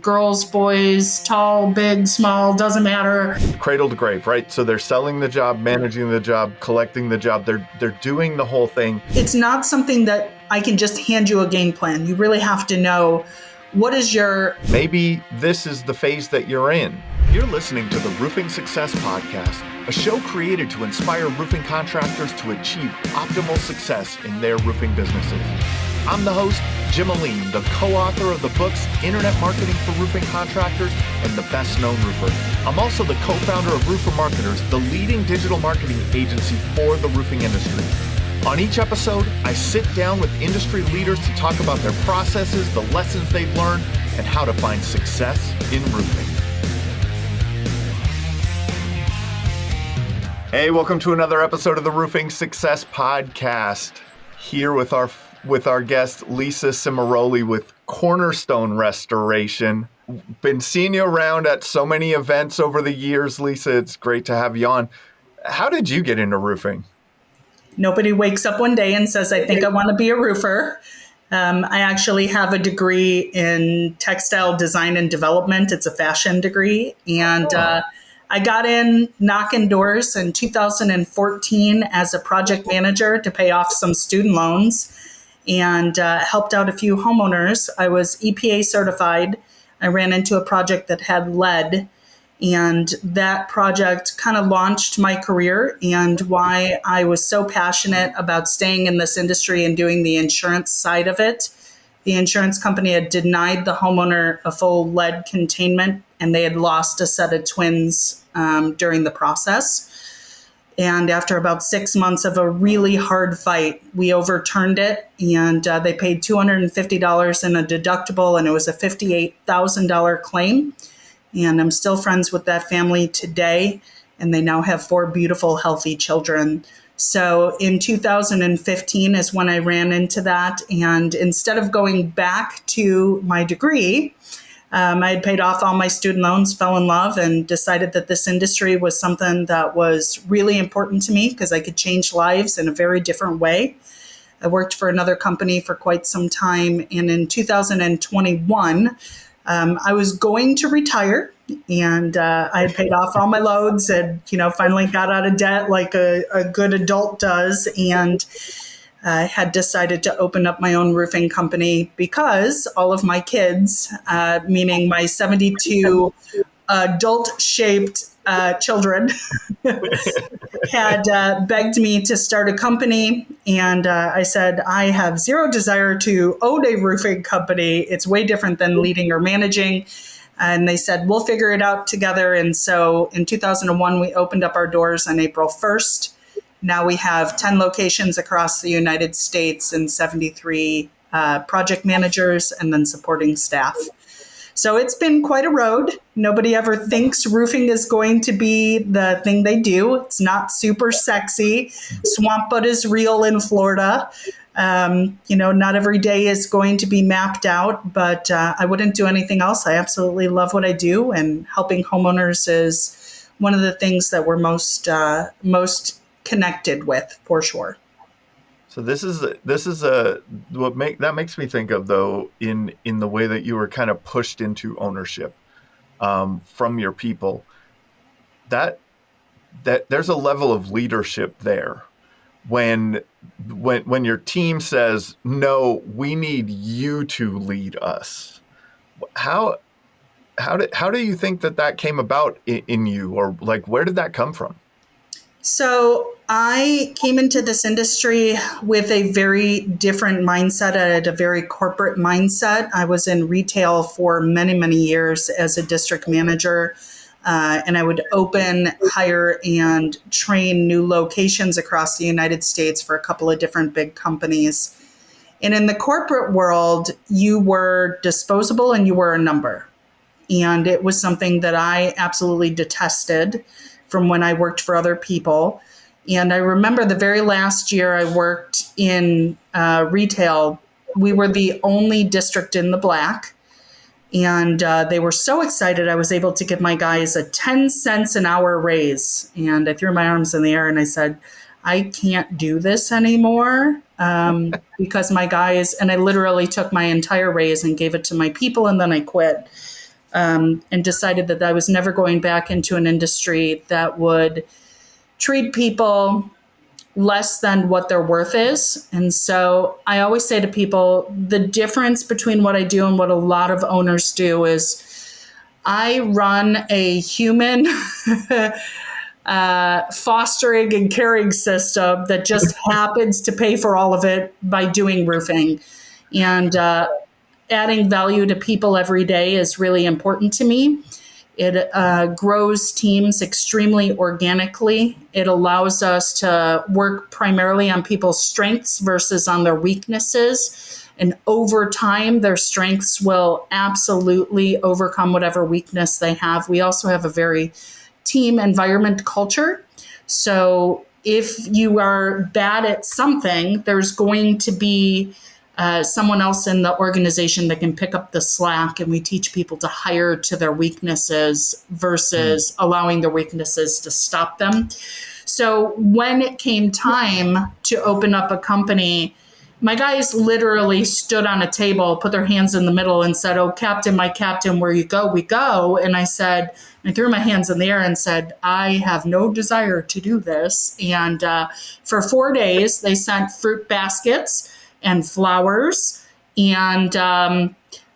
girls, boys, tall, big, small, doesn't matter. Cradle-to-Grave, right? So they're selling the job, managing the job, collecting the job. They're doing the whole thing. It's not something that I can just hand you a game plan. You really have to know what is your... Maybe this is the phase that you're in. You're listening to the Roofing Success Podcast, a show created to inspire roofing contractors to achieve optimal success in their roofing businesses. I'm the host, Jim Aline, the co-author of the books Internet Marketing for Roofing Contractors and The Best Known Roofer. I'm also the co-founder of Roofer Marketers, the leading digital marketing agency for the roofing industry. On each episode, I sit down with industry leaders to talk about their processes, the lessons they've learned, and how to find success in roofing. Hey, welcome to another episode of the Roofing Success Podcast. Here with our guest, Lisa Cimaroli with Cornerstone Restoration. Been seeing you around at so many events over the years, Lisa. It's great to have you on. How did you get into roofing? Nobody wakes up one day and says, I think I want to be a roofer. I actually have a degree in textile design and development. It's a fashion degree. And I got in knocking doors in 2014 as a project manager to pay off some student loans and helped out a few homeowners. I was EPA certified. I ran into a project that had lead, and that project kind of launched my career and why I was so passionate about staying in this industry and doing the insurance side of it. The insurance company had denied the homeowner a full lead containment, and they had lost a set of twins during the process. And after about 6 months of a really hard fight, we overturned it, and they paid $250 in a deductible, and it was a $58,000 claim. And I'm still friends with that family today, and they now have 4 beautiful, healthy children. So in 2015 is when I ran into that. And instead of going back to my degree, I had paid off all my student loans, fell in love, and decided that this industry was something that was really important to me because I could change lives in a very different way. I worked for another company for quite some time. And in 2021, I was going to retire, and I had paid off all my loans and, finally got out of debt like a good adult does. And I had decided to open up my own roofing company because all of my kids, meaning my 72 adult-shaped children, had begged me to start a company. And I said, I have zero desire to own a roofing company. It's way different than leading or managing. And they said, we'll figure it out together. And so in 2001, we opened up our doors on April 1st. Now we have 10 locations across the United States and 73 project managers and then supporting staff. So it's been quite a road. Nobody ever thinks roofing is going to be the thing they do. It's not super sexy. Swamp butt is real in Florida. Not every day is going to be mapped out, but I wouldn't do anything else. I absolutely love what I do, and helping homeowners is one of the things that we're most connected with, for sure. So this is that makes me think of, though, in the way that you were kind of pushed into ownership from your people, that there's a level of leadership there when your team says, no, we need you to lead us. How do you think that came about in you, or like, where did that come from? So I came into this industry with a very different mindset. I had a very corporate mindset. I was in retail for many, many years as a district manager, and I would open, hire, and train new locations across the United States for a couple of different big companies. And in the corporate world, you were disposable and you were a number. And it was something that I absolutely detested from when I worked for other people. And I remember the very last year I worked in retail, we were the only district in the black. And they were so excited I was able to give my guys a 10 cents an hour raise. And I threw my arms in the air and I said, I can't do this anymore because my guys, and I literally took my entire raise and gave it to my people, and then I quit. and decided that I was never going back into an industry that would treat people less than what their worth is. And so I always say to people, the difference between what I do and what a lot of owners do is I run a human fostering and caring system that just happens to pay for all of it by doing roofing. And adding value to people every day is really important to me. It grows teams extremely organically. It allows us to work primarily on people's strengths versus on their weaknesses. And over time, their strengths will absolutely overcome whatever weakness they have. We also have a very team environment culture. So if you are bad at something, there's going to be someone else in the organization that can pick up the slack, and we teach people to hire to their weaknesses versus allowing their weaknesses to stop them. So when it came time to open up a company, my guys literally stood on a table, put their hands in the middle and said, "Oh, Captain, my captain, where you go, we go." And I threw my hands in the air and said, "I have no desire to do this." And for 4 days, they sent fruit baskets and flowers. And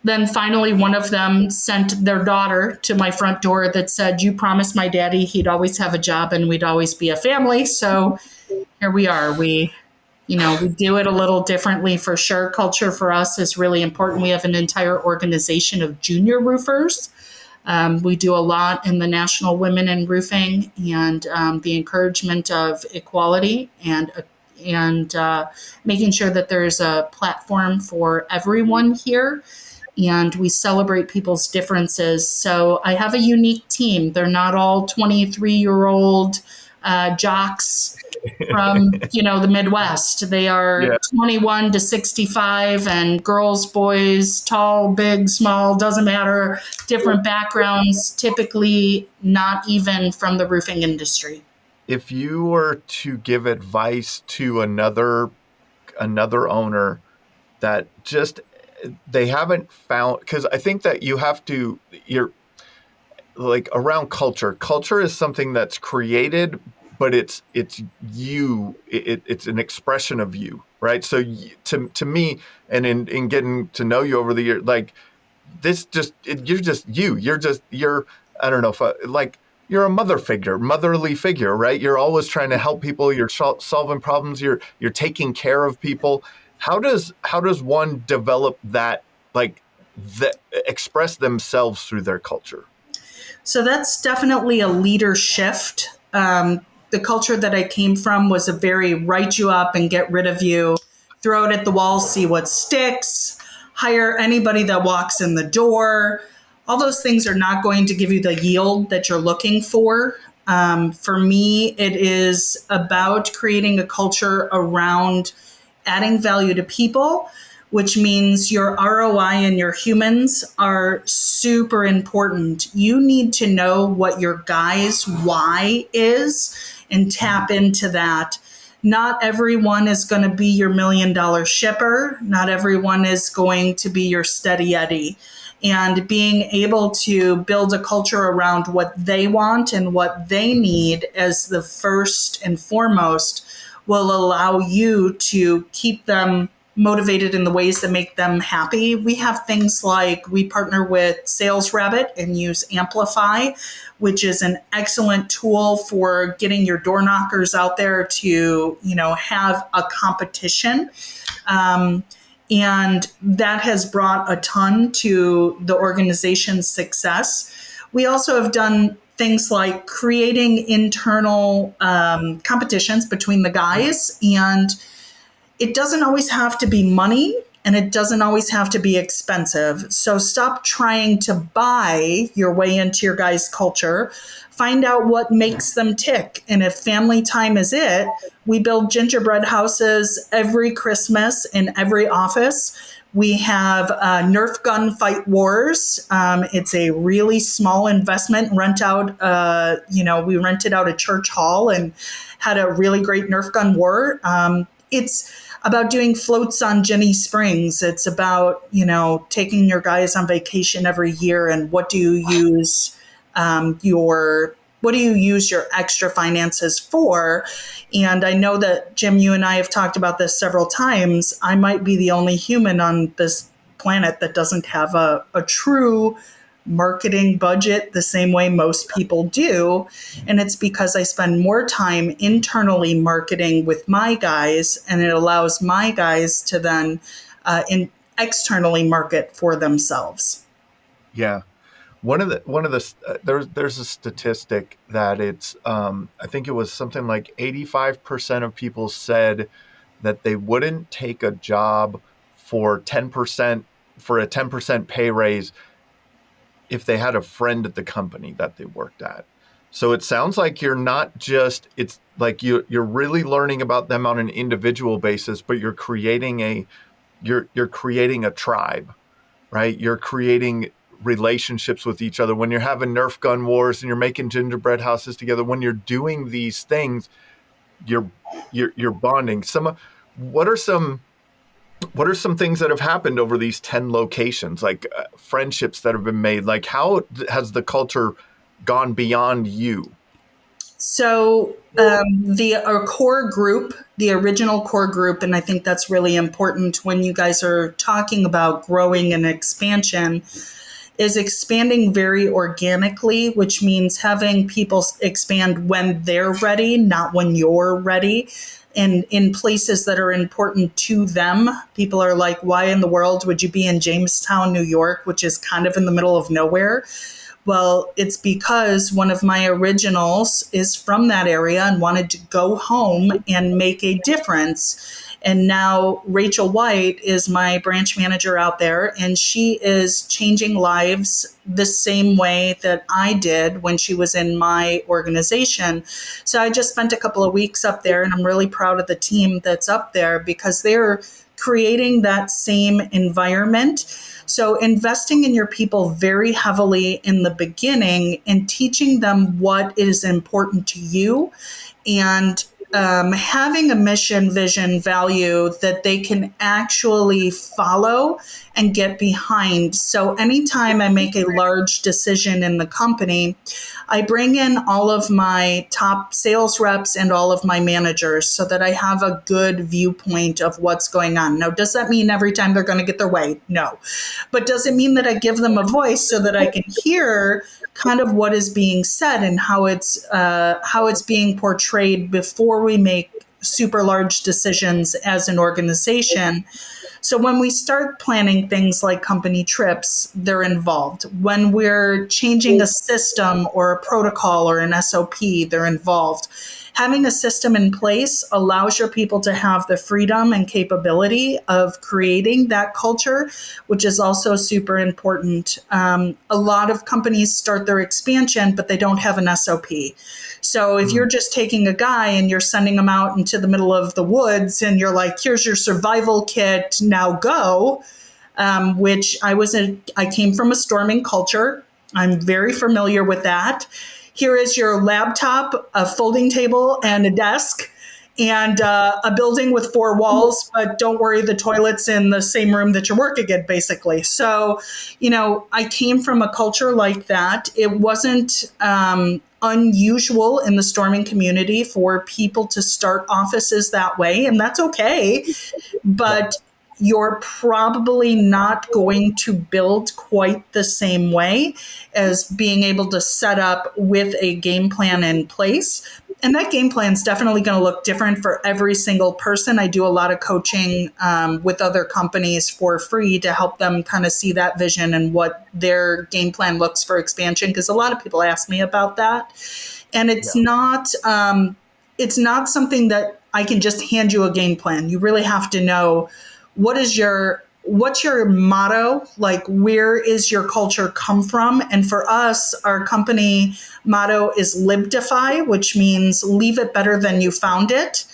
then finally, one of them sent their daughter to my front door that said, "You promised my daddy he'd always have a job and we'd always be a family." So here we are. We do it a little differently for sure. Culture for us is really important. We have an entire organization of junior roofers. We do a lot in the National Women in Roofing and the encouragement of equality and making sure that there's a platform for everyone here. And we celebrate people's differences. So I have a unique team. They're not all 23-year-old jocks from the Midwest. They are 21 to 65, and girls, boys, tall, big, small, doesn't matter, different backgrounds, typically not even from the roofing industry. If you were to give advice to another owner that just they haven't found, because I think that you're like around culture. Culture is something that's created, but it's an expression of you, right? So to me, and in getting to know you over the years, like this, you're I don't know if you're a motherly figure, right? You're always trying to help people. You're solving problems. You're taking care of people. How does one develop that, express themselves through their culture? So that's definitely a leader shift. The culture that I came from was a very write you up and get rid of you, throw it at the wall, see what sticks, hire anybody that walks in the door. All those things are not going to give you the yield that you're looking for. For me, it is about creating a culture around adding value to people, which means your ROI and your humans are super important. You need to know what your guy's why is and tap into that. Not everyone is going to be your $1 million shipper. Not everyone is going to be your steady Eddie. And being able to build a culture around what they want and what they need as the first and foremost will allow you to keep them motivated in the ways that make them happy. We have things like we partner with Sales Rabbit and use Amplify, which is an excellent tool for getting your door knockers out there to, have a competition. And that has brought a ton to the organization's success. We also have done things like creating internal competitions between the guys, and it doesn't always have to be money and it doesn't always have to be expensive. So stop trying to buy your way into your guys' culture. Find out what makes them tick. And if family time is it, we build gingerbread houses every Christmas in every office. We have Nerf gun fight wars. It's a really small investment. We rented out a church hall and had a really great Nerf gun war. It's about doing floats on Jenny Springs. It's about, taking your guys on vacation every year, and what do you use your extra finances for? And I know that, Jim, you and I have talked about this several times. I might be the only human on this planet that doesn't have a true marketing budget the same way most people do. And it's because I spend more time internally marketing with my guys, and it allows my guys to then externally market for themselves. Yeah. There's a statistic that it's I think it was something like 85% of people said that they wouldn't take a job for a 10% pay raise if they had a friend at the company that they worked at. So it sounds like you're not just, it's like you're really learning about them on an individual basis, but you're creating a tribe, right? You're creating relationships with each other. When you're having Nerf gun wars and you're making gingerbread houses together, when you're doing these things, you're bonding. What are some things that have happened over these 10 locations, like friendships that have been made? Like, how has the culture gone beyond you? So our core group, the original core group, and I think that's really important when you guys are talking about growing and expansion, is expanding very organically, which means having people expand when they're ready, not when you're ready. And in places that are important to them. People are like, why in the world would you be in Jamestown, New York, which is kind of in the middle of nowhere? Well, it's because one of my originals is from that area and wanted to go home and make a difference. And now Rachel White is my branch manager out there, and she is changing lives the same way that I did when she was in my organization. So I just spent a couple of weeks up there, and I'm really proud of the team that's up there because they're creating that same environment. So investing in your people very heavily in the beginning and teaching them what is important to you, and having a mission, vision, value that they can actually follow and get behind. So anytime I make a large decision in the company, I bring in all of my top sales reps and all of my managers so that I have a good viewpoint of what's going on. Now, does that mean every time they're going to get their way? No. But does it mean that I give them a voice so that I can hear kind of what is being said and how it's being portrayed before we make super large decisions as an organization? So when we start planning things like company trips, they're involved. When we're changing a system or a protocol or an SOP, they're involved. Having a system in place allows your people to have the freedom and capability of creating that culture, which is also super important. A lot of companies start their expansion, but they don't have an SOP. So if you're just taking a guy and you're sending him out into the middle of the woods and you're like, here's your survival kit, now go, which I came from a storming culture. I'm very familiar with that. Here is your laptop, a folding table, and a desk, and a building with 4 walls, but don't worry, the toilet's in the same room that you're working in, basically. So, I came from a culture like that. It wasn't unusual in the storming community for people to start offices that way, and that's okay. But you're probably not going to build quite the same way as being able to set up with a game plan in place. And that game plan is definitely going to look different for every single person. I do a lot of coaching with other companies for free to help them kind of see that vision and what their game plan looks for expansion, because a lot of people ask me about that. And it's not something that I can just hand you a game plan. You really have to know what's your motto? Like, where is your culture come from? And for us, our company motto is Libtify, which means leave it better than you found it.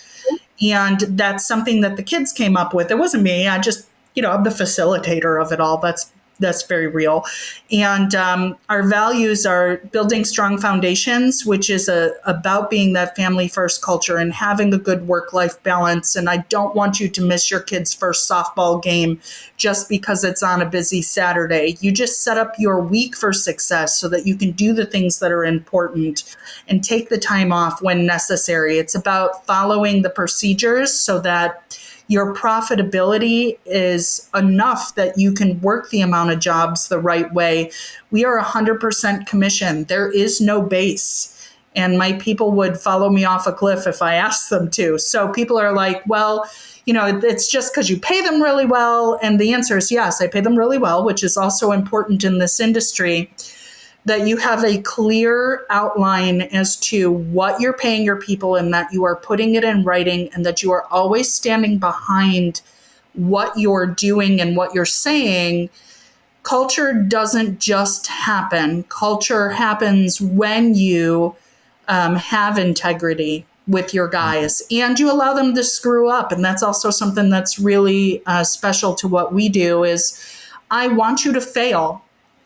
And that's something that the kids came up with. It wasn't me. I just, I'm the facilitator of it all. That's That's very real. And our values are building strong foundations, which is about being that family first culture and having a good work life balance. And I don't want you to miss your kid's first softball game just because it's on a busy Saturday. You just set up your week for success so that you can do the things that are important and take the time off when necessary. It's about following the procedures so that your profitability is enough that you can work the amount of jobs the right way. We are 100% commission. There is no base. And my people would follow me off a cliff if I asked them to. So people are like, well, it's just because you pay them really well. And the answer is yes, I pay them really well, which is also important in this industry, that you have a clear outline as to what you're paying your people and that you are putting it in writing and that you are always standing behind what you're doing and what you're saying. Culture doesn't just happen. Culture happens when you have integrity with your guys and you allow them to screw up. And that's also something that's really special to what we do is I want you to fail.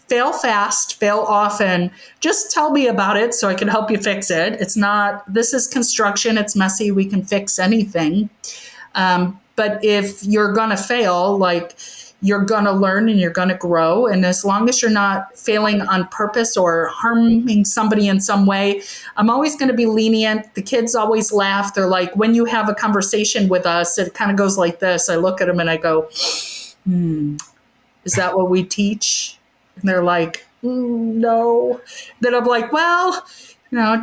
Fail fast, fail often. Just tell me about it so I can help you fix it. This is construction. It's messy. We can fix anything. But if you're going to fail, you're going to learn and you're going to grow. And as long as you're not failing on purpose or harming somebody in some way, I'm always going to be lenient. The kids always laugh. They're like, when you have a conversation with us, it kind of goes like this. I look at them and I go, is that what we teach? And they're like, no. Then I'm like, well,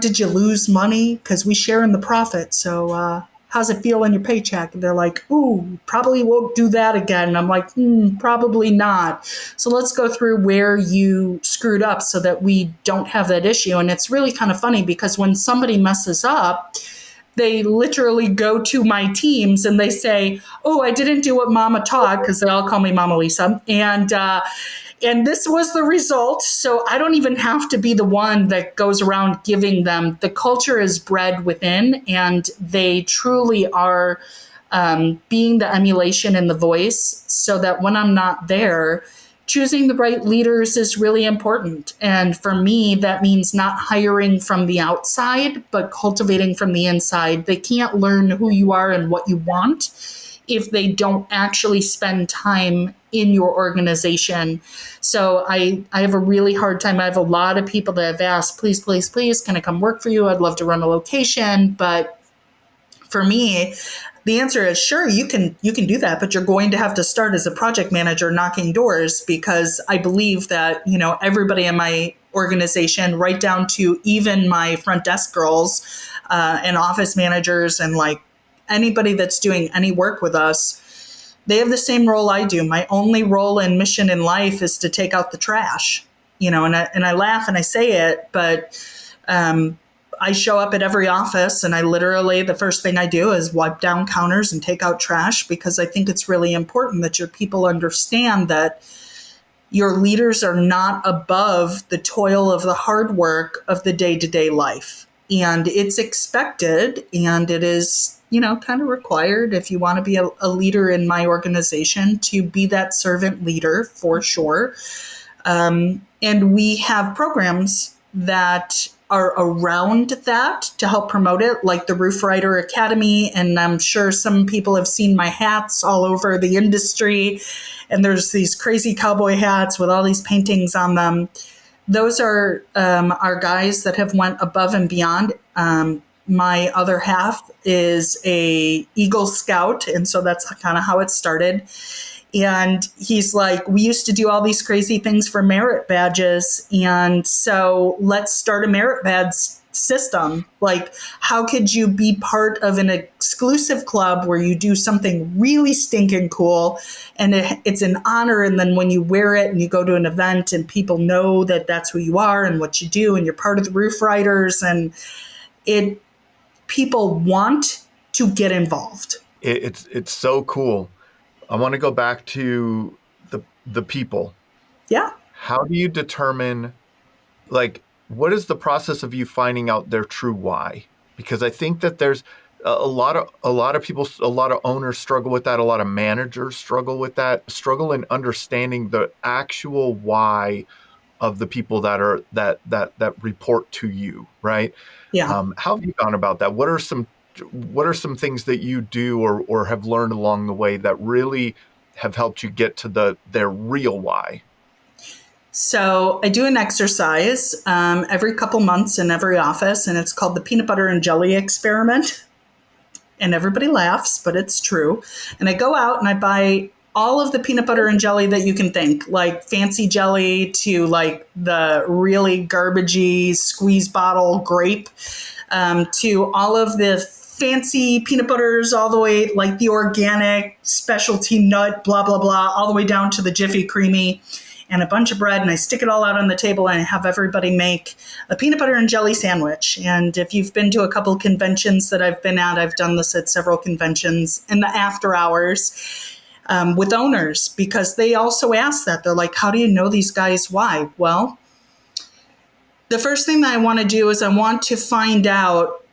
did you lose money? Because we share in the profit. So how's it feel in your paycheck? And they're like, ooh, probably won't do that again. And I'm like, probably not. So let's go through where you screwed up so that we don't have that issue. And it's really kind of funny because when somebody messes up, they literally go to my teams and they say, oh, I didn't do what Mama taught, because they all call me Mama Lisa. And this was the result. So I don't even have to be the one that goes around giving them. The culture is bred within, and they truly are being the emulation and the voice, so that when I'm not there, choosing the right leaders is really important. And for me, that means not hiring from the outside, but cultivating from the inside. They can't learn who you are and what you want if they don't actually spend time in your organization. So I have a really hard time. I have a lot of people that have asked, please, please, please, can I come work for you? I'd love to run a location. But for me, the answer is sure, you can do that, but you're going to have to start as a project manager knocking doors, because I believe that, everybody in my organization, right down to even my front desk girls and office managers and anybody that's doing any work with us, they have the same role I do. My only role and mission in life is to take out the trash, and I laugh and I say it, but I show up at every office and I literally, the first thing I do is wipe down counters and take out trash, because I think it's really important that your people understand that your leaders are not above the toil of the hard work of the day-to-day life. And it's expected, and it is, kind of required if you want to be a leader in my organization, to be that servant leader for sure. And we have programs that are around that to help promote it, like the Roof Rider Academy. And I'm sure some people have seen my hats all over the industry. And there's these crazy cowboy hats with all these paintings on them. Those are our guys that have went above and beyond. My other half is a Eagle Scout, and so that's kind of how it started. And he's like, we used to do all these crazy things for merit badges, and so let's start a merit badge system. How could you be part of an exclusive club where you do something really stinking cool and it's an honor, and then when you wear it and you go to an event and people know that that's who you are and what you do and you're part of the Roof Riders, and people want to get involved. It's so cool. I want to go back to the people. Yeah. How do you determine, what is the process of you finding out their true why? Because I think that there's a lot of people, a lot of owners struggle with that. A lot of managers struggle with that. Struggle in understanding the actual why of the people that report to you, right? Yeah. How have you gone about that? What are some things that you do or have learned along the way that really have helped you get to their real why? So I do an exercise every couple months in every office, and it's called the peanut butter and jelly experiment. And everybody laughs, but it's true. And I go out and I buy all of the peanut butter and jelly that you can think, like fancy jelly to like the really garbagey squeeze bottle grape, to all of the fancy peanut butters, all the way like the organic specialty nut, blah, blah, blah, all the way down to the Jiffy Creamy, and a bunch of bread, and I stick it all out on the table and I have everybody make a peanut butter and jelly sandwich. And if you've been to a couple of conventions that I've been at, I've done this at several conventions in the after hours with owners, because they also ask that. They're like, how do you know these guys? Why? Well, the first thing that I want to do is I want to find out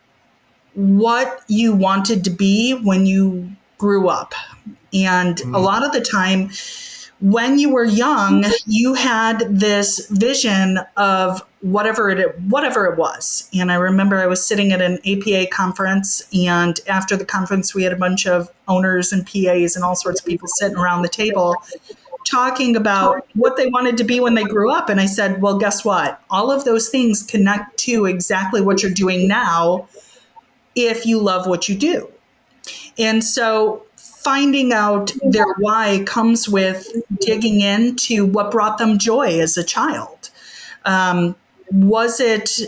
what you wanted to be when you grew up. And a lot of the time, when you were young, you had this vision of whatever it was. And I remember I was sitting at an APA conference, and after the conference, we had a bunch of owners and PAs and all sorts of people sitting around the table talking about what they wanted to be when they grew up. And I said, well, guess what? All of those things connect to exactly what you're doing now if you love what you do. And so finding out their why comes with digging into what brought them joy as a child. Was it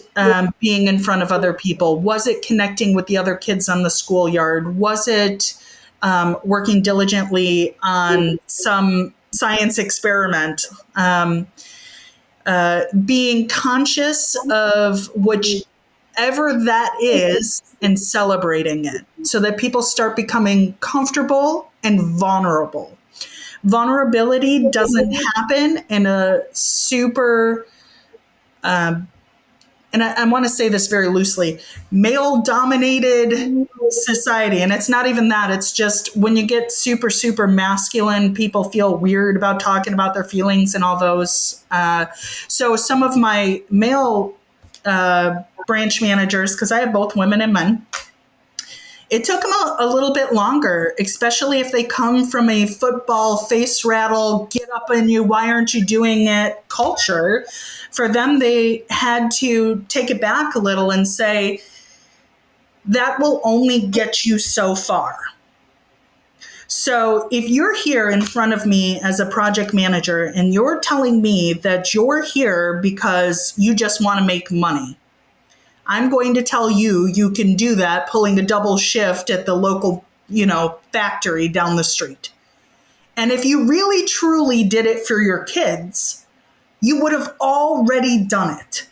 being in front of other people? Was it connecting with the other kids on the schoolyard? Was it working diligently on some science experiment? Being conscious of whichever that is and celebrating it, so that people start becoming comfortable and vulnerable. Vulnerability doesn't happen in a super, and I want to say this very loosely, male-dominated society. And it's not even that. It's just when you get super, super masculine, people feel weird about talking about their feelings and all those. So some of my male branch managers, because I have both women and men, it took them a little bit longer, especially if they come from a football face rattle, get up on you, why aren't you doing it culture. For them, they had to take it back a little and say, that will only get you so far. So if you're here in front of me as a project manager and you're telling me that you're here because you just want to make money, I'm going to tell you you can do that pulling a double shift at the local, factory down the street. And if you really truly did it for your kids, you would have already done it.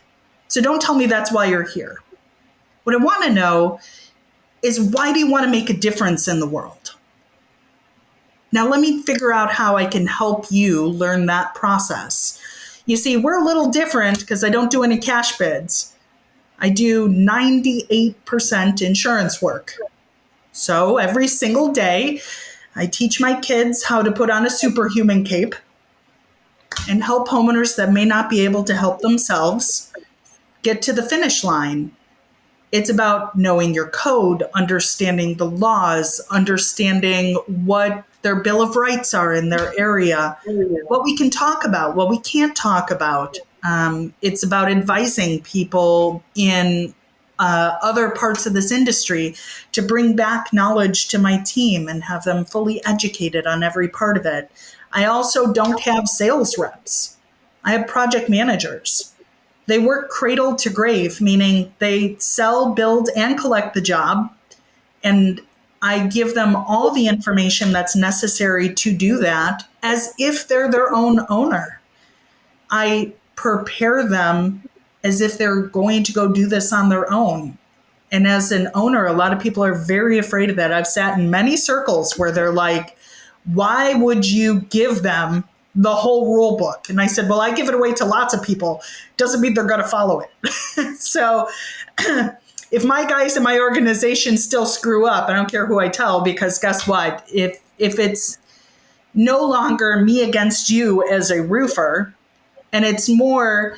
So don't tell me that's why you're here. What I want to know is, why do you want to make a difference in the world? Now let me figure out how I can help you learn that process. You see, we're a little different because I don't do any cash bids. I do 98% insurance work. So every single day, I teach my kids how to put on a superhuman cape and help homeowners that may not be able to help themselves get to the finish line. It's about knowing your code, understanding the laws, understanding what their Bill of Rights are in their area, what we can talk about, what we can't talk about. It's about advising people in other parts of this industry to bring back knowledge to my team and have them fully educated on every part of it. I also don't have sales reps. I have project managers. They work cradle to grave, meaning they sell, build, and collect the job. And I give them all the information that's necessary to do that as if they're their own owner. I prepare them as if they're going to go do this on their own. And as an owner, a lot of people are very afraid of that. I've sat in many circles where they're like, why would you give them the whole rule book? And I said, well, I give it away to lots of people. Doesn't mean they're going to follow it. So if my guys in my organization still screw up, I don't care who I tell, because guess what? If it's no longer me against you as a roofer, and it's more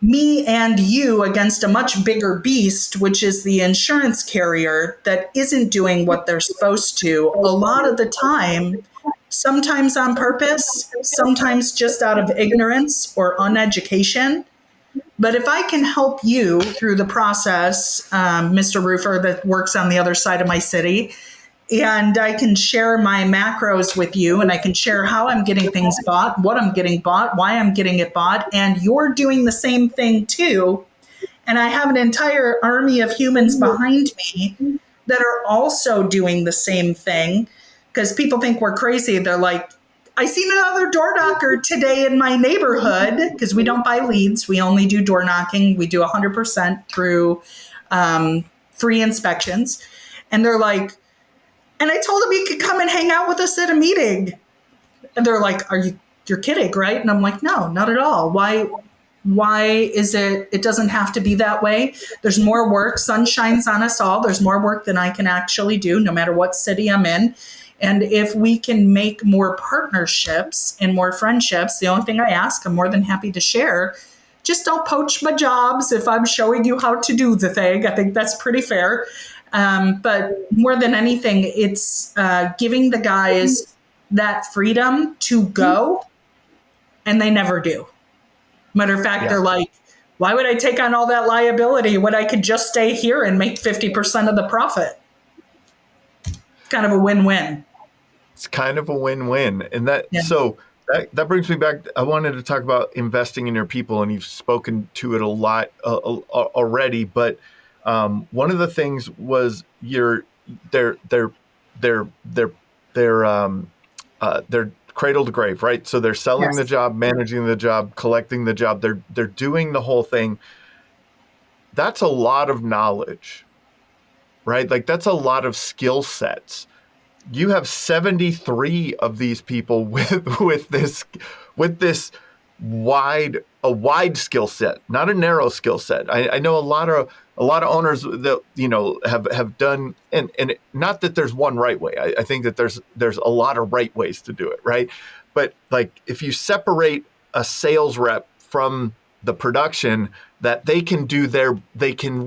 me and you against a much bigger beast, which is the insurance carrier that isn't doing what they're supposed to, a lot of the time, sometimes on purpose, sometimes just out of ignorance or uneducation. But if I can help you through the process, Mr. Roofer that works on the other side of my city, and I can share my macros with you, and I can share how I'm getting things bought, what I'm getting bought, why I'm getting it bought, and you're doing the same thing too. And I have an entire army of humans behind me that are also doing the same thing, because people think we're crazy. They're like, I seen another door knocker today in my neighborhood, because we don't buy leads. We only do door knocking. We do 100% through free inspections. And they're like, and I told him he could come and hang out with us at a meeting. And they're like, you're kidding, right? And I'm like, no, not at all. Why is it doesn't have to be that way. There's more work. Sun shines on us all. There's more work than I can actually do, no matter what city I'm in. And if we can make more partnerships and more friendships, the only thing I ask, I'm more than happy to share. Just don't poach my jobs if I'm showing you how to do the thing. I think that's pretty fair. But more than anything, it's giving the guys that freedom to go, and they never do. Matter of fact, They're like, why would I take on all that liability when I could just stay here and make 50% of the profit? Kind of a win-win. It's kind of a win-win. And so that brings me back. I wanted to talk about investing in your people, and you've spoken to it a lot already, but one of the things was their cradle to grave, right? So they're selling the job, managing the job, collecting the job. They're doing the whole thing. That's a lot of knowledge, right? Like that's a lot of skill sets. You have 73 of these people with this wide skill set, not a narrow skill set. I know a lot of owners that have done, and not that there's one right way. I think that there's a lot of right ways to do it, right? But like if you separate a sales rep from the production, that they can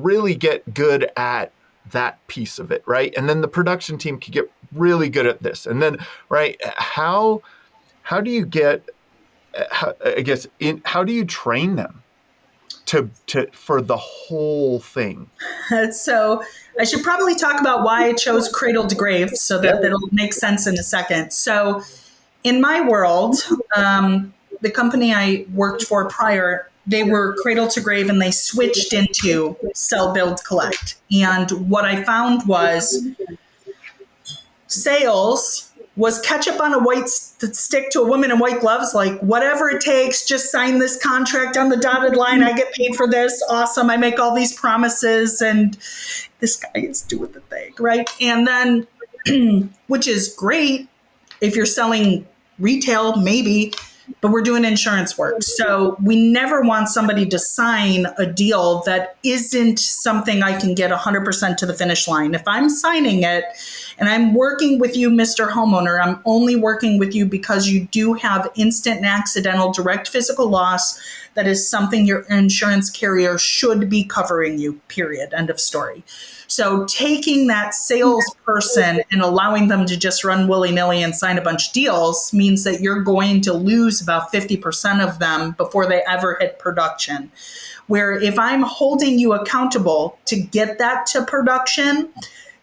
really get good at that piece of it, right? And then the production team can get really good at this. And then, right, how do you get, how do you train them to for the whole thing? So I should probably talk about why I chose Cradle to Grave, so that it'll make sense in a second. So in my world, the company I worked for prior, they were Cradle to Grave, and they switched into sell, build, collect. And what I found was sales was ketchup on a white stick to a woman in white gloves, like whatever it takes, just sign this contract on the dotted line. I get paid for this. Awesome. I make all these promises, and this guy is doing the thing, right? And then, which is great if you're selling retail, maybe, but we're doing insurance work. So we never want somebody to sign a deal that isn't something I can get 100% to the finish line. If I'm signing it and I'm working with you, Mr. Homeowner, I'm only working with you because you do have instant and accidental direct physical loss. That is something your insurance carrier should be covering you, period, end of story. So taking that salesperson and allowing them to just run willy-nilly and sign a bunch of deals means that you're going to lose about 50% of them before they ever hit production. Where if I'm holding you accountable to get that to production,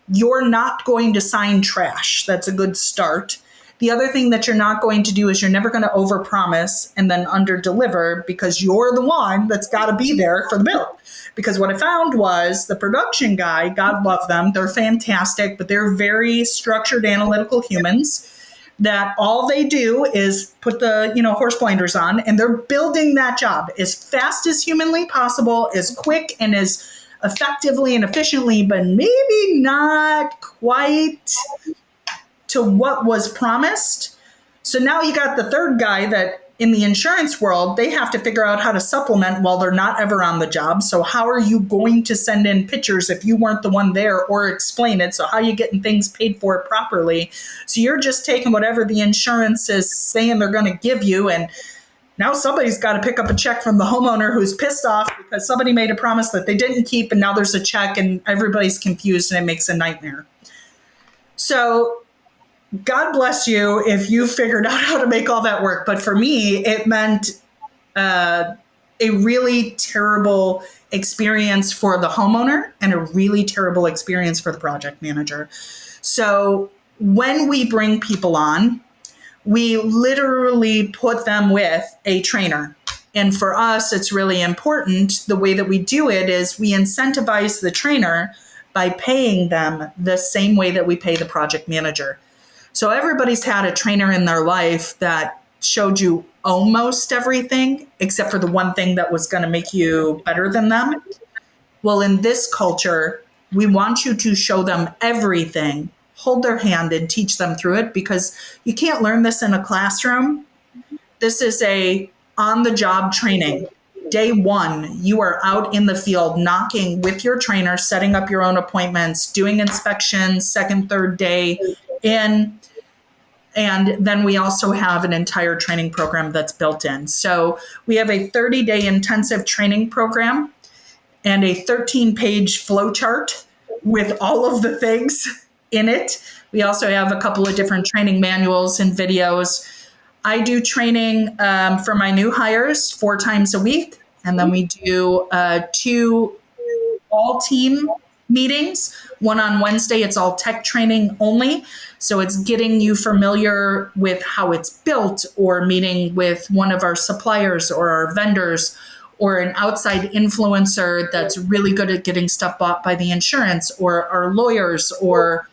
you're not going to sign trash. That's a good start. The other thing that you're not going to do is you're never going to overpromise and then underdeliver, because you're the one that's got to be there for the build. Because what I found was the production guy, God love them, they're fantastic, but they're very structured, analytical humans that all they do is put the horse blinders on, and they're building that job as fast as humanly possible, as quick and as effectively and efficiently, but maybe not quite to what was promised. So now you got the third guy that In the insurance world, they have to figure out how to supplement while they're not ever on the job. So how are you going to send in pictures if you weren't the one there, or explain it? So how are you getting things paid for properly? So you're just taking whatever the insurance is saying they're going to give you, and now somebody's got to pick up a check from the homeowner who's pissed off because somebody made a promise that they didn't keep, and now there's a check and everybody's confused and it makes a nightmare. So God bless you if you figured out how to make all that work. But for me, it meant a really terrible experience for the homeowner and a really terrible experience for the project manager. So when we bring people on, we literally put them with a trainer. And for us, it's really important. The way that we do it is we incentivize the trainer by paying them the same way that we pay the project manager. So everybody's had a trainer in their life that showed you almost everything, except for the one thing that was going to make you better than them. Well, in this culture, we want you to show them everything, hold their hand and teach them through it, because you can't learn this in a classroom. This is a on-the-job training. Day one, you are out in the field knocking with your trainer, setting up your own appointments, doing inspections, second, third day in. And then we also have an entire training program that's built in. So we have a 30-day intensive training program and a 13-page flow chart with all of the things in it. We also have a couple of different training manuals and videos. I do training for my new hires 4 times a week. And then we do 2 all-team meetings. One on Wednesday, it's all tech training only. So it's getting you familiar with how it's built, or meeting with one of our suppliers or our vendors or an outside influencer that's really good at getting stuff bought by the insurance, or our lawyers, or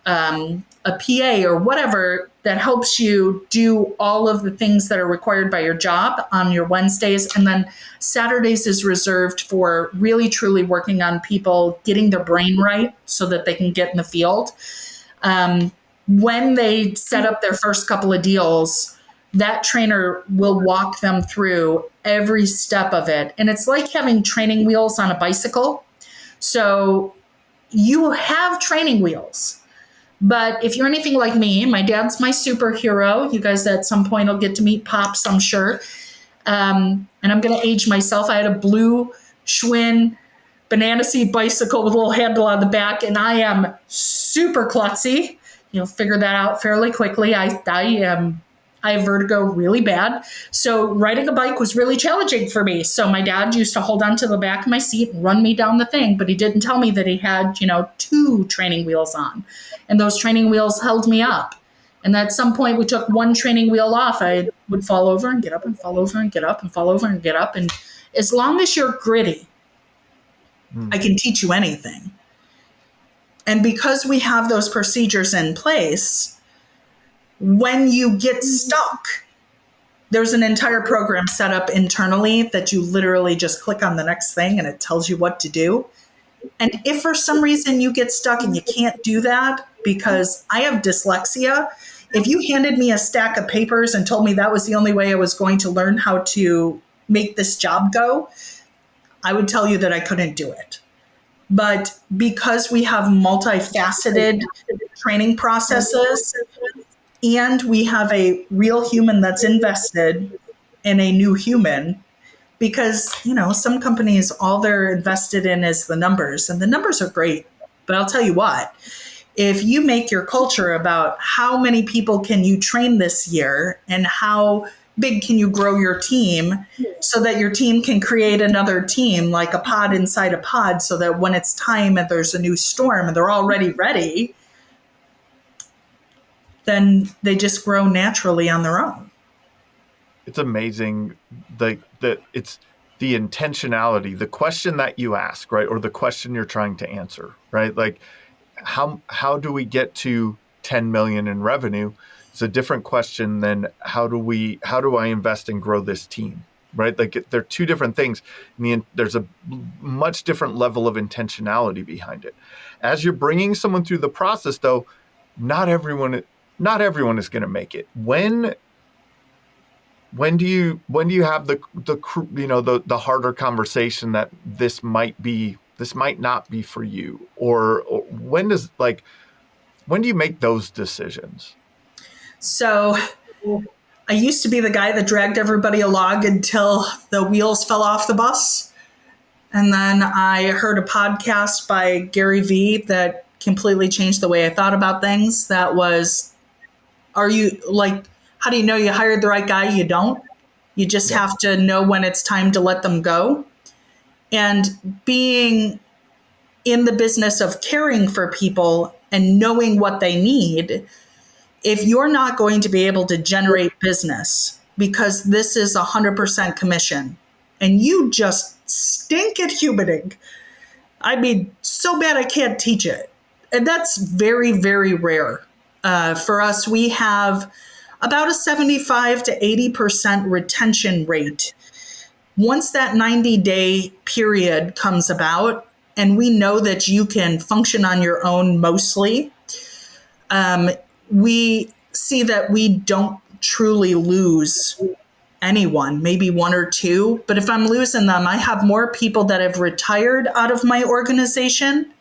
a PA or whatever, that helps you do all of the things that are required by your job on your Wednesdays. And then Saturdays is reserved for really truly working on people getting their brain right so that they can get in the field. When they set up their first couple of deals, that trainer will walk them through every step of it. And it's like having training wheels on a bicycle. So you have training wheels. But if you're anything like me, my dad's my superhero. You guys at some point will get to meet Pops, I'm sure. And I'm going to age myself. I had a blue Schwinn banana seed bicycle with a little handle on the back, and I am super klutzy. You'll figure that out fairly quickly. I have vertigo really bad. So riding a bike was really challenging for me. So my dad used to hold onto the back of my seat and run me down the thing, but he didn't tell me that he had, 2 training wheels on. And those training wheels held me up. And at some point we took one training wheel off. I would fall over and get up and fall over and get up and fall over and get up. And as long as you're gritty, I can teach you anything. And because we have those procedures in place, when you get stuck, there's an entire program set up internally that you literally just click on the next thing and it tells you what to do. And if for some reason you get stuck and you can't do that, because I have dyslexia, if you handed me a stack of papers and told me that was the only way I was going to learn how to make this job go, I would tell you that I couldn't do it. But because we have multifaceted training processes, and we have a real human that's invested in a new human, because, some companies, all they're invested in is the numbers, and the numbers are great. But I'll tell you what, if you make your culture about how many people can you train this year and how big can you grow your team so that your team can create another team, like a pod inside a pod, so that when it's time and there's a new storm and they're already ready, then they just grow naturally on their own. It's amazing that it's the intentionality, the question that you ask, right? Or the question you're trying to answer, right? Like how do we get to 10 million in revenue? It's a different question than how do I invest and grow this team, right? Like they're 2 different things. There's a much different level of intentionality behind it. As you're bringing someone through the process, though, not everyone is going to make it. When when do you have the harder conversation that this might not be for you, or when do you make those decisions? So I used to be the guy that dragged everybody along until the wheels fell off the bus. And then I heard a podcast by Gary Vee that completely changed the way I thought about things. That was, are you like, how do you know you hired the right guy? You don't. You just Yeah. have to know when it's time to let them go. And being in the business of caring for people and knowing what they need, if you're not going to be able to generate business because this is 100% commission and you just stink at humaning, I mean, so bad I can't teach it. And that's very, very rare. For us, we have about a 75 to 80% retention rate. Once that 90-day period comes about, and we know that you can function on your own mostly, we see that we don't truly lose anyone, maybe one or two. But if I'm losing them, I have more people that have retired out of my organization,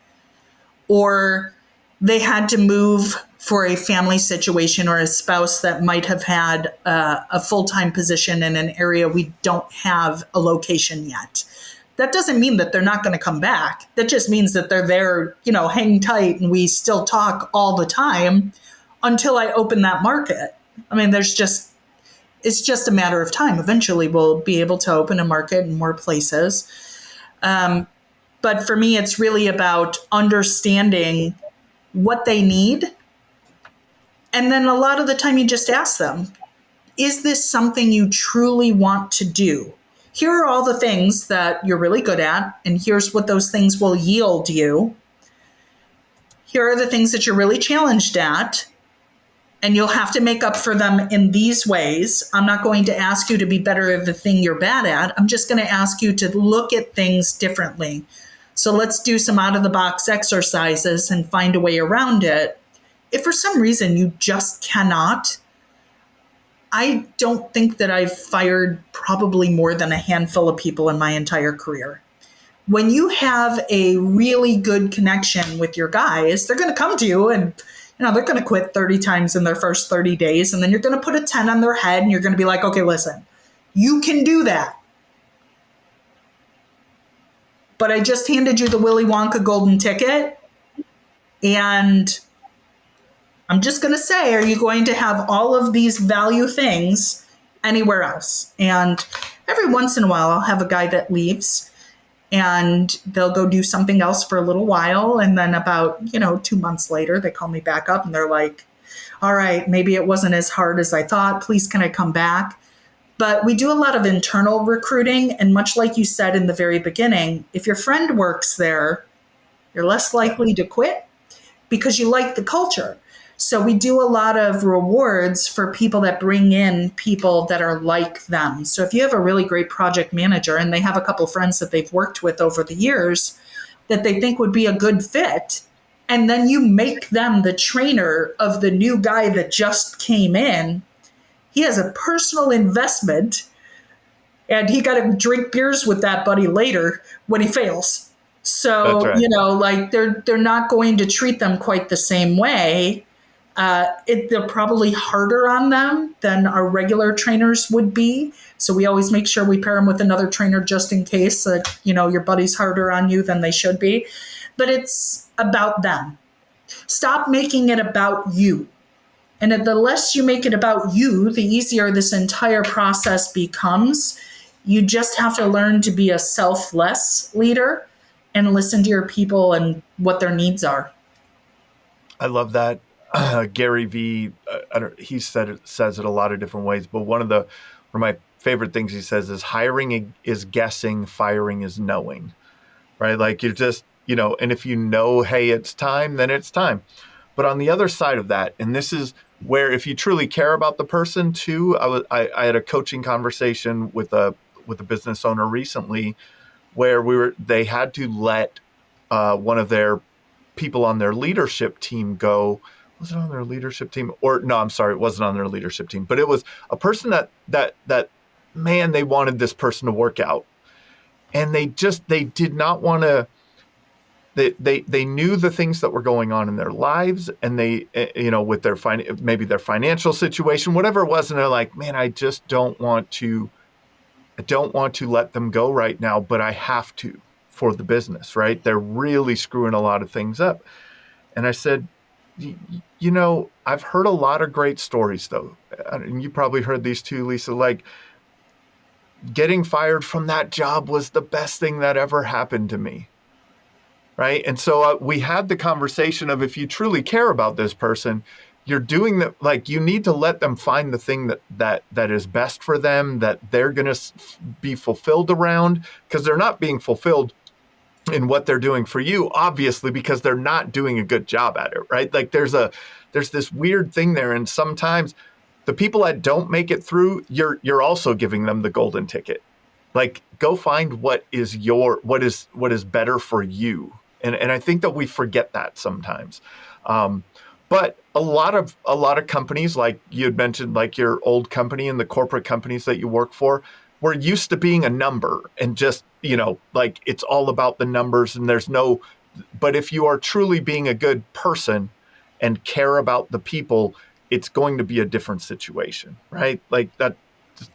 or they had to move for a family situation, or a spouse that might have had a full-time position in an area we don't have a location yet. That doesn't mean that they're not going to come back. That just means that they're there, hang tight, and we still talk all the time until I open that market. I mean, it's just a matter of time. Eventually, we'll be able to open a market in more places. But for me, it's really about understanding what they need. And then a lot of the time, you just ask them, is this something you truly want to do? Here are all the things that you're really good at, and here's what those things will yield you. Here are the things that you're really challenged at, and you'll have to make up for them in these ways. I'm not going to ask you to be better at the thing you're bad at. I'm just going to ask you to look at things differently. So let's do some out of the box exercises and find a way around it. If for some reason you just cannot, I don't think that I've fired probably more than a handful of people in my entire career. When you have a really good connection with your guys, they're going to come to you and they're going to quit 30 times in their first 30 days. And then you're going to put a 10 on their head and you're going to be like, okay, listen, you can do that. But I just handed you the Willy Wonka golden ticket. And I'm just going to say, are you going to have all of these value things anywhere else? And every once in a while, I'll have a guy that leaves and they'll go do something else for a little while. And then about, 2 months later, they call me back up and they're like, all right, maybe it wasn't as hard as I thought. Please, can I come back? But we do a lot of internal recruiting. And much like you said in the very beginning, if your friend works there, you're less likely to quit because you like the culture. So we do a lot of rewards for people that bring in people that are like them. So if you have a really great project manager and they have a couple friends that they've worked with over the years that they think would be a good fit, and then you make them the trainer of the new guy that just came in, he has a personal investment and he got to drink beers with that buddy later when he fails. So, Right. they're not going to treat them quite the same way. They're probably harder on them than our regular trainers would be. So we always make sure we pair them with another trainer just in case that, your buddy's harder on you than they should be. But it's about them. Stop making it about you. And the less you make it about you, the easier this entire process becomes. You just have to learn to be a selfless leader and listen to your people and what their needs are. I love that. Gary Vee, he says it a lot of different ways, but one of my favorite things he says is hiring is guessing, firing is knowing, right? Like you're just, and if you know, hey, it's time, then it's time. But on the other side of that, and this is where if you truly care about the person too, I had a coaching conversation with a business owner recently where they had to let one of their people on their leadership team go was it on their leadership team? Or no, I'm sorry, it wasn't on their leadership team, but it was a person that man, they wanted this person to work out. And they did not want to, they knew the things that were going on in their lives, and they, with their maybe their financial situation, whatever it was. And they're like, man, I don't want to let them go right now, but I have to for the business, right? They're really screwing a lot of things up. And I said, I've heard a lot of great stories though. And you probably heard these too, Lisa, like getting fired from that job was the best thing that ever happened to me. Right. And so we had the conversation of, if you truly care about this person, you're doing that, like, you need to let them find the thing that is best for them, that they're going to be fulfilled around, because they're not being fulfilled in what they're doing for you, obviously, because they're not doing a good job at it. Right. Like there's this weird thing there. And sometimes the people that don't make it through, you're also giving them the golden ticket. Like, go find what is better for you. And I think that we forget that sometimes. But a lot of companies, like you had mentioned, like your old company and the corporate companies that you work for, we're used to being a number and just, like it's all about the numbers, and but if you are truly being a good person and care about the people, it's going to be a different situation, right? Like that.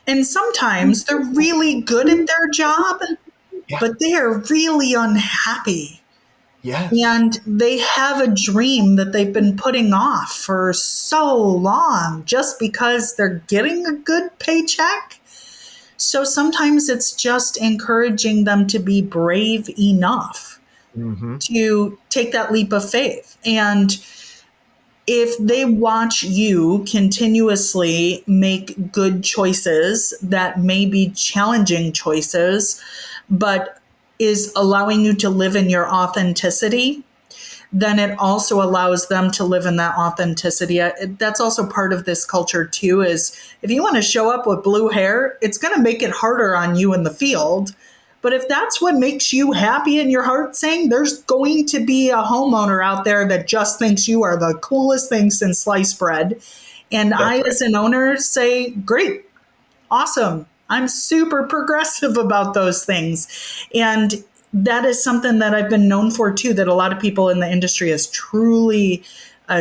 And sometimes they're really good at their job, Yeah. but they are really unhappy. Yes. And they have a dream that they've been putting off for so long just because they're getting a good paycheck. So sometimes it's just encouraging them to be brave enough to take that leap of faith. And if they watch you continuously make good choices that may be challenging choices, but is allowing you to live in your authenticity, then it also allows them to live in that authenticity. That's also part of this culture too, is if you want to show up with blue hair, it's going to make it harder on you in the field. But if that's what makes you happy in your heart, saying there's going to be a homeowner out there that just thinks you are the coolest thing since sliced bread. And That's I, right. as an owner, say, great, awesome. I'm super progressive about those things. And that is something that I've been known for too, that a lot of people in the industry has truly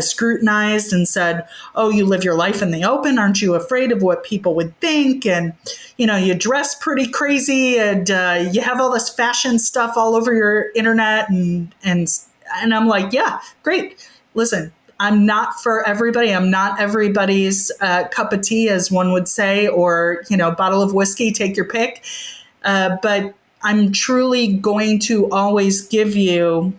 scrutinized and said, oh, you live your life in the open. Aren't you afraid of what people would think? And, you dress pretty crazy, and you have all this fashion stuff all over your internet. And I'm like, yeah, great. Listen, I'm not for everybody. I'm not everybody's cup of tea, as one would say, or, bottle of whiskey, take your pick. But I'm truly going to always give you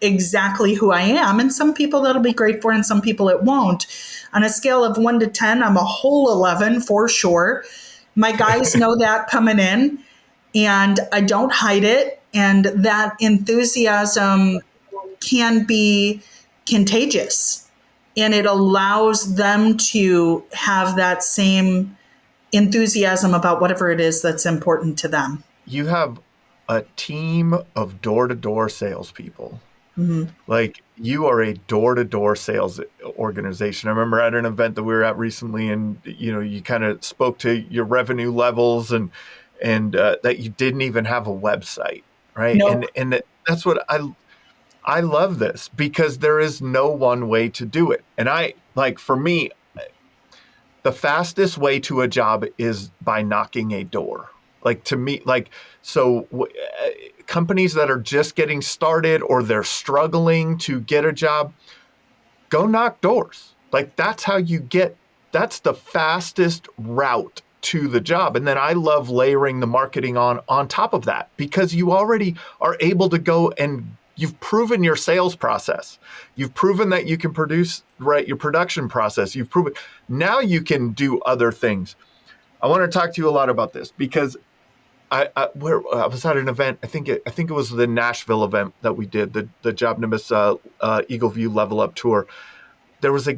exactly who I am. And some people that'll be great for, and some people it won't. On a scale of 1 to 10, I'm a whole 11 for sure. My guys know that coming in, and I don't hide it. And that enthusiasm can be contagious, and it allows them to have that same enthusiasm about whatever it is that's important to them. You have a team of door-to-door salespeople. Like, you are a door-to-door sales organization. I remember at an event that we were at recently, and you kind of spoke to your revenue levels, and that you didn't even have a website, right? Nope. And that's what I love this, because there is no one way to do it. And for me, the fastest way to a job is by knocking a door. Like, to me, companies that are just getting started, or they're struggling to get a job, go knock doors. Like, that's the fastest route to the job. And then I love layering the marketing on top of that, because you already are able to go, and you've proven your sales process. You've proven that you can produce, right, your production process. You've proven, now you can do other things. I want to talk to you a lot about this, because I was at an event. I think it was the Nashville event that we did, the Jobnimbus Eagle View Level Up Tour. There was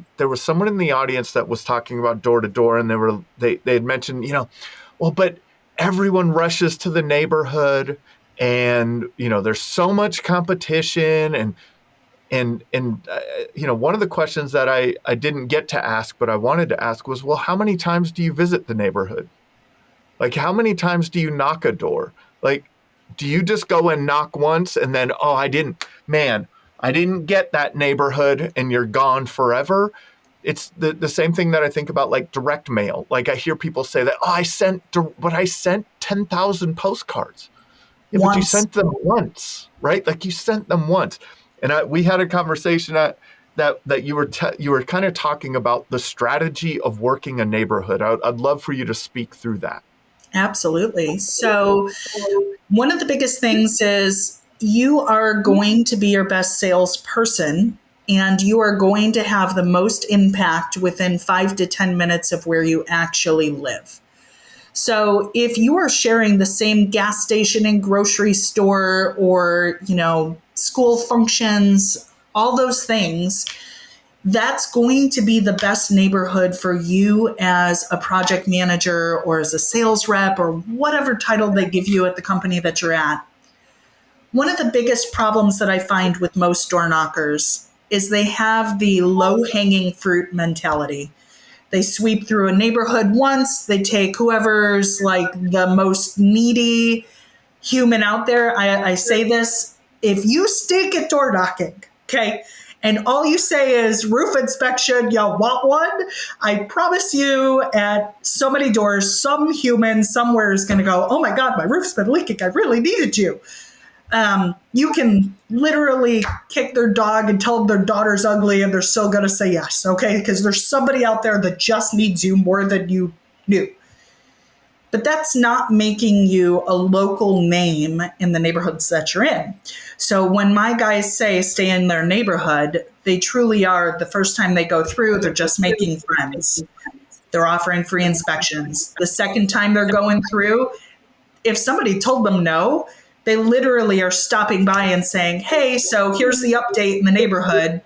someone in the audience that was talking about door to door, and they had mentioned, well, but everyone rushes to the neighborhood, and there's so much competition, One of the questions that I didn't get to ask, but I wanted to ask was, well, how many times do you visit the neighborhood? Like, how many times do you knock a door? Like, do you just go and knock once and then, oh, I didn't get that neighborhood and you're gone forever? It's the same thing that I think about, like direct mail. Like, I hear people say that, I sent 10,000 postcards. Yeah, but you sent them once, right? Like, you sent them once. And we had a conversation that you were kind of talking about the strategy of working a neighborhood. I'd love for you to speak through that. Absolutely. So one of the biggest things is you are going to be your best salesperson, and you are going to have the most impact within 5 to 10 minutes of where you actually live. So if you are sharing the same gas station and grocery store, or, school functions, all those things, that's going to be the best neighborhood for you as a project manager or as a sales rep or whatever title they give you at the company that you're at. One of the biggest problems that I find with most door knockers is they have the low-hanging fruit mentality. They sweep through a neighborhood once, they take whoever's like the most needy human out there. I say this, if you stink at door knocking, okay, and all you say is roof inspection, you want one? I promise you, at so many doors, some human somewhere is going to go, oh my God, my roof's been leaking. I really needed you. You can literally kick their dog and tell them their daughter's ugly, and they're still going to say yes, okay? Because there's somebody out there that just needs you more than you knew. But that's not making you a local name in the neighborhoods that you're in. So when my guys say stay in their neighborhood, they truly are. The first time they go through, they're just making friends. They're offering free inspections. The second time they're going through, if somebody told them no, they literally are stopping by and saying, hey, so here's the update in the neighborhood.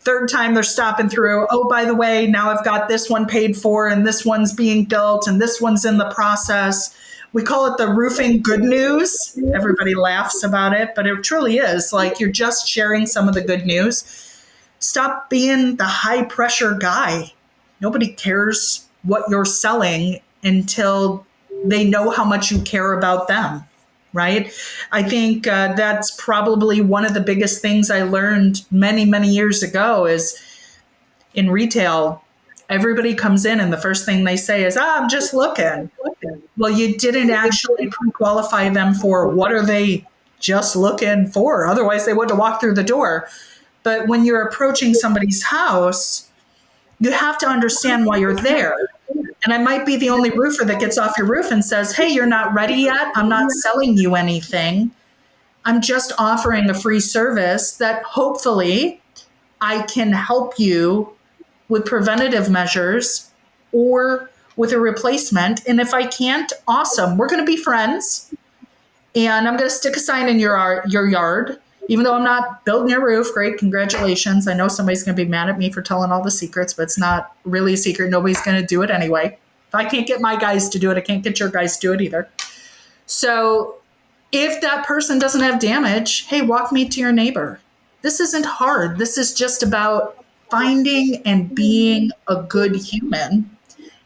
Third time they're stopping through, oh, by the way, now I've got this one paid for, and this one's being built, and this one's in the process. We call it the roofing good news. Everybody laughs about it, but it truly is. Like, you're just sharing some of the good news. Stop being the high pressure guy. Nobody cares what you're selling until they know how much you care about them. Right? I think that's probably one of the biggest things I learned many, many years ago is in retail, everybody comes in and the first thing they say is, I'm just looking. Well, you didn't actually pre-qualify them for what are they just looking for. Otherwise, they wouldn't have walked through the door. But when you're approaching somebody's house, you have to understand why you're there. And I might be the only roofer that gets off your roof and says, hey, you're not ready yet. I'm not selling you anything. I'm just offering a free service that hopefully I can help you with preventative measures or with a replacement. And if I can't, awesome. We're going to be friends. And I'm going to stick a sign in your yard. Even though I'm not building your roof, great, congratulations. I know somebody's going to be mad at me for telling all the secrets, but it's not really a secret. Nobody's going to do it anyway. If I can't get my guys to do it, I can't get your guys to do it either. So if that person doesn't have damage, hey, walk me to your neighbor. This isn't hard. This is just about finding and being a good human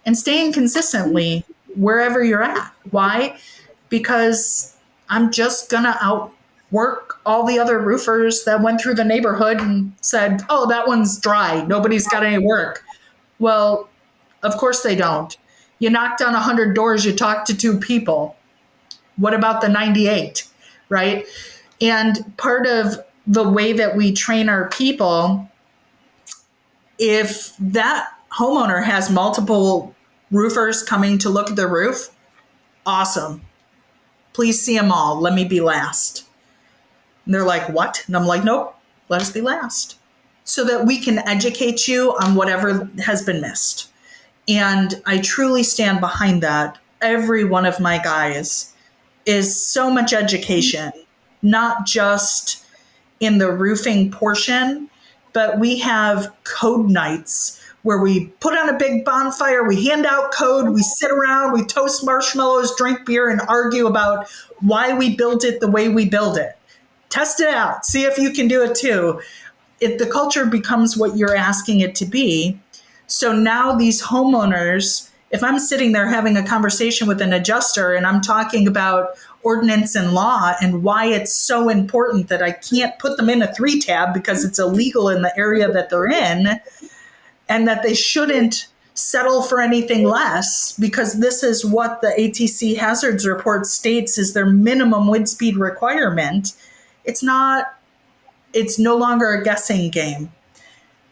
and staying consistently wherever you're at. Why? Because I'm just going to outwork all the other roofers that went through the neighborhood and said, oh, that one's dry. Nobody's got any work. Well, of course they don't. You knocked on 100 doors, you talked to 2 people. What about the 98, right? And part of the way that we train our people, if that homeowner has multiple roofers coming to look at their roof, awesome. Please see them all. Let me be last. And they're like, what? And I'm like, nope, let us be last. So that we can educate you on whatever has been missed. And I truly stand behind that. Every one of my guys is so much education, not just in the roofing portion, but we have code nights where we put on a big bonfire, we hand out code, we sit around, we toast marshmallows, drink beer, and argue about why we built it the way we build it. Test it out. See if you can do it too. the culture becomes what you're asking it to be. So now these homeowners, if I'm sitting there having a conversation with an adjuster and I'm talking about ordinance and law and why it's so important that I can't put them in a 3-tab because it's illegal in the area that they're in, and that they shouldn't settle for anything less because this is what the ATC hazards report states is their minimum wind speed requirement. It's no longer a guessing game.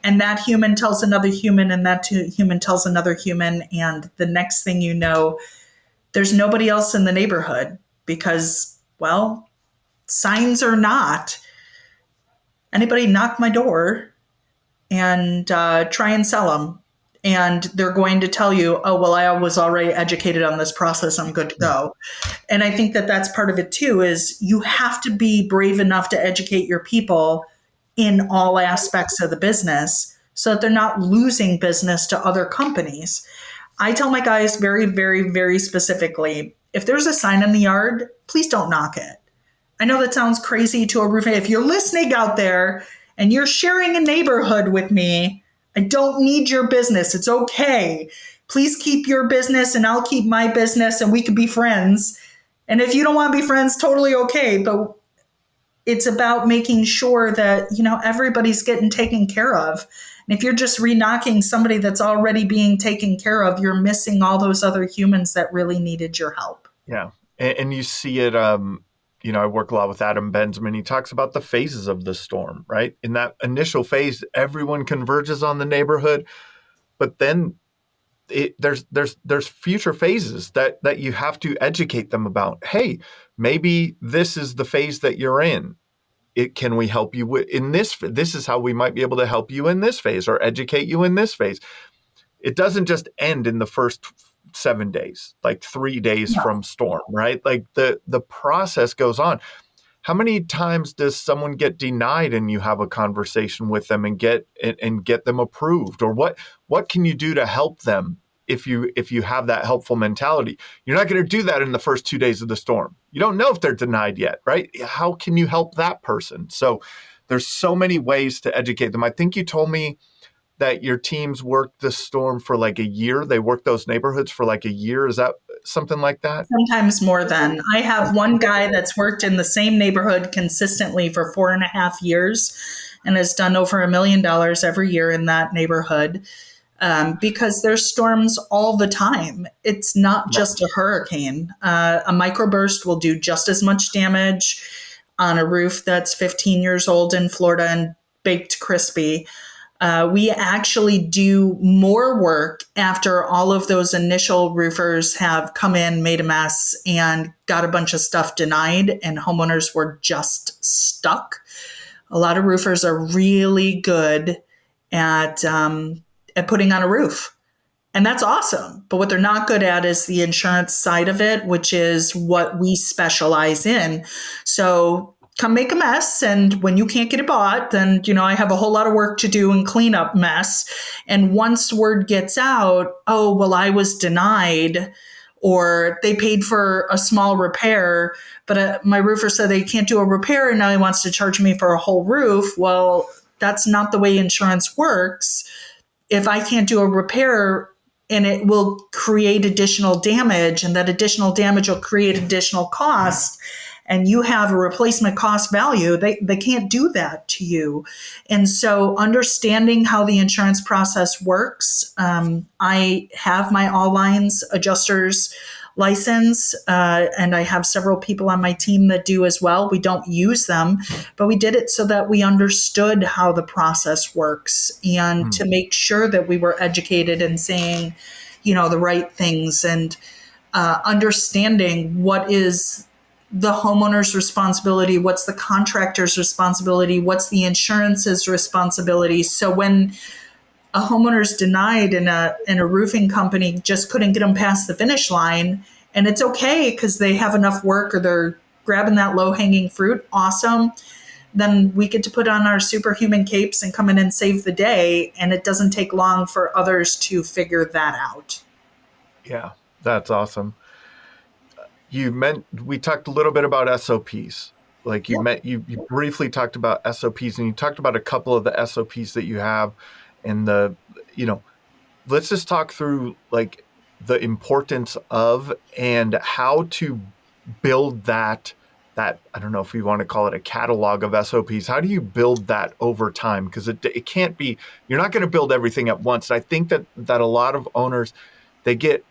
And that human tells another human, and that human tells another human. And the next thing you know, there's nobody else in the neighborhood because, well, signs or not, anybody knock my door and try and sell them. And they're going to tell you, oh, well, I was already educated on this process. I'm good to go. And I think that that's part of it too, is you have to be brave enough to educate your people in all aspects of the business so that they're not losing business to other companies. I tell my guys very, very, very specifically, if there's a sign in the yard, please don't knock it. I know that sounds crazy to a roofer. If you're listening out there and you're sharing a neighborhood with me, I don't need your business. It's okay. Please keep your business and I'll keep my business and we can be friends. And if you don't want to be friends, totally okay. But it's about making sure that, everybody's getting taken care of. And if you're just re-knocking somebody that's already being taken care of, you're missing all those other humans that really needed your help. Yeah. And you see it, I work a lot with Adam Bensman. He talks about the phases of the storm, right? In that initial phase, everyone converges on the neighborhood, but then there's future phases that you have to educate them about. Hey, maybe this is the phase that you're in. Can we help you in this? This is how we might be able to help you in this phase or educate you in this phase. It doesn't just end in the first 7 days, like 3 days from storm, right? Like the process goes on. How many times does someone get denied and you have a conversation with them and get them approved? Or what can you do to help them if you have that helpful mentality? You're not going to do that in the first 2 days of the storm. You don't know if they're denied yet, right? How can you help that person? So there's so many ways to educate them. I think you told me that your teams worked the storm for like a year. They worked those neighborhoods for like a year. Is that something like that? Sometimes more than. I have one guy that's worked in the same neighborhood consistently for 4.5 years and has done over $1 million every year in that neighborhood because there's storms all the time. It's not just a hurricane. A microburst will do just as much damage on a roof that's 15 years old in Florida and baked crispy. We actually do more work after all of those initial roofers have come in, made a mess, and got a bunch of stuff denied, and homeowners were just stuck. A lot of roofers are really good at putting on a roof. And that's awesome. But what they're not good at is the insurance side of it, which is what we specialize in. So come make a mess. And when you can't get it bought, then, I have a whole lot of work to do and clean up mess. And once word gets out, oh, well, I was denied, or they paid for a small repair, but my roofer said they can't do a repair and now he wants to charge me for a whole roof. Well, that's not the way insurance works. If I can't do a repair, and it will create additional damage, and that additional damage will create additional cost, and you have a replacement cost value, they can't do that to you. And so understanding how the insurance process works, I have my all lines adjusters license, and I have several people on my team that do as well. We don't use them, but we did it so that we understood how the process works and to make sure that we were educated and saying, the right things, and understanding what is the homeowner's responsibility, what's the contractor's responsibility, what's the insurance's responsibility. So when a homeowner's denied and a roofing company just couldn't get them past the finish line, and it's okay because they have enough work or they're grabbing that low-hanging fruit, awesome. Then we get to put on our superhuman capes and come in and save the day, and it doesn't take long for others to figure that out. Yeah, that's awesome. We talked a little bit about SOPs. Like you briefly talked about SOPs, and you talked about a couple of the SOPs that you have, and let's just talk through like the importance of and how to build that I don't know if you want to call it a catalog of SOPs. How do you build that over time? Because it can't be, you're not going to build everything at once. And I think that a lot of owners, they get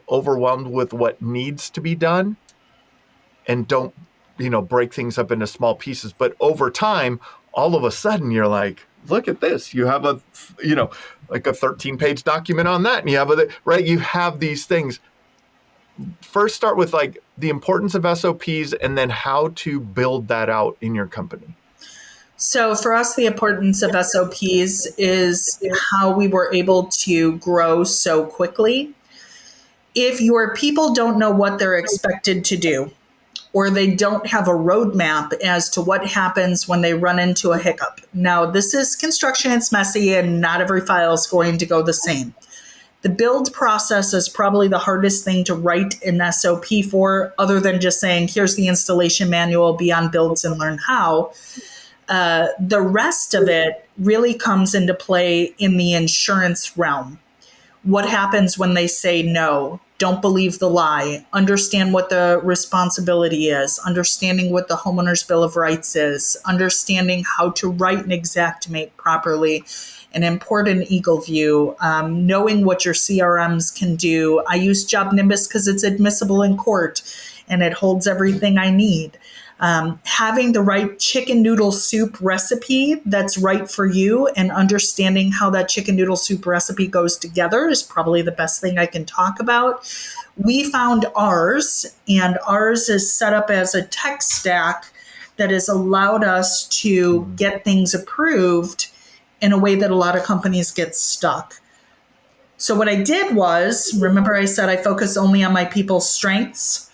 overwhelmed with what needs to be done and don't, break things up into small pieces. But over time, all of a sudden you're like, look at this. You have like a 13-page document on that. And you have right. You have these things. First, start with like the importance of SOPs and then how to build that out in your company. So for us, the importance of SOPs is how we were able to grow so quickly. If your people don't know what they're expected to do, or they don't have a roadmap as to what happens when they run into a hiccup. Now, this is construction, it's messy, and not every file is going to go the same. The build process is probably the hardest thing to write an SOP for, other than just saying, here's the installation manual, be on builds and learn how. The rest of it really comes into play in the insurance realm. What happens when they say no? Don't believe the lie. Understand what the responsibility is. Understanding what the homeowner's bill of rights is. Understanding how to write an exactimate properly and import an Eagle View. Knowing what your CRMs can do. I use Job Nimbus because it's admissible in court and it holds everything I need. Having the right chicken noodle soup recipe that's right for you and understanding how that chicken noodle soup recipe goes together is probably the best thing I can talk about. We found ours, and ours is set up as a tech stack that has allowed us to get things approved in a way that a lot of companies get stuck. So what I did was, remember I said I focus only on my people's strengths.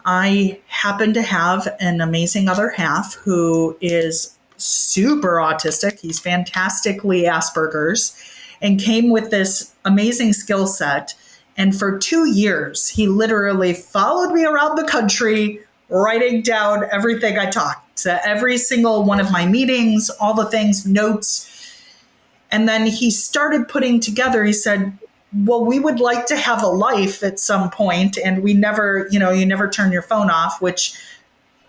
I happen to have an amazing other half who is super autistic. He's fantastically Asperger's and came with this amazing skill set. And for 2 years, he literally followed me around the country, writing down everything I talked to every single one of my meetings, all the things, notes. And then he started putting together, he said, well, we would like to have a life at some point, and we never, you never turn your phone off, which